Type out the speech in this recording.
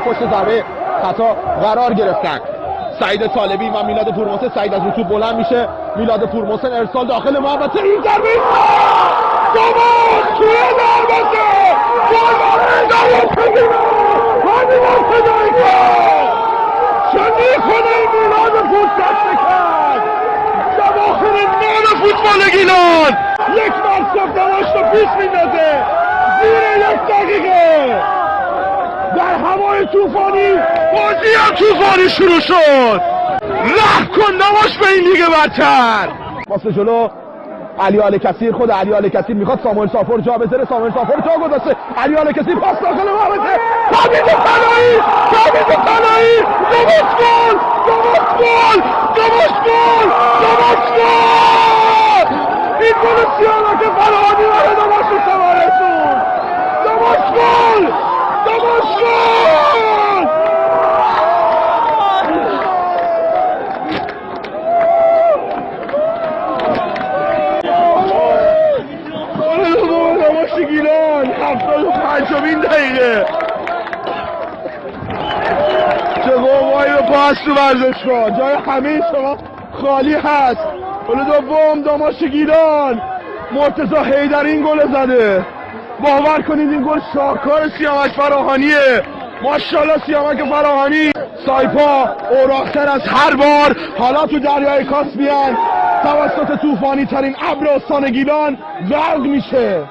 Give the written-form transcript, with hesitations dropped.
پشت ضربه خطا قرار گرفتن. سعید طالبی و میلاد پورمحسن. سعید از رو توپ بلند میشه، میلاد پورمحسن ارسال داخل محوطه، این ضربه دوماس توی دروازه چه میکنه این میلاد پورمحسن کرد دواخل نام فوتبال گیلان. یک مرسب داشت و پیش میندازه زیر 1 دقیقه در هوای طوفانی. بازی هم طوفانی شروع شد. رحم کن نماش به این لیگ برتر. پاس جلو علی آل کثیر. خود علی آل کثیر میخواد ساموئل سافور جا بذاره. ساموئل سافور جا گذاشته. علی آل کثیر پاس داخل محوطه. تابید طلایی دوماس گل. این گل سیاوش فرهانی برای دوماس ثمر رسوند. دوماس گل. دوماس گیلان 75مین دقیقه. چه قوایی به پاس تو ورزشگاه، جای همه شما خالی هست. گل دوم دوماس گیلان. مرتضی حیدری این گل زده. باور کنید این گل شاهکار سیامک فراهانیه. ماشاءالله سیامک فراهانی. سایپا اوراق‌تر از هر بار حالا تو دریای کاسپین توسط طوفانی ترین ابر استان گیلان غرق میشه.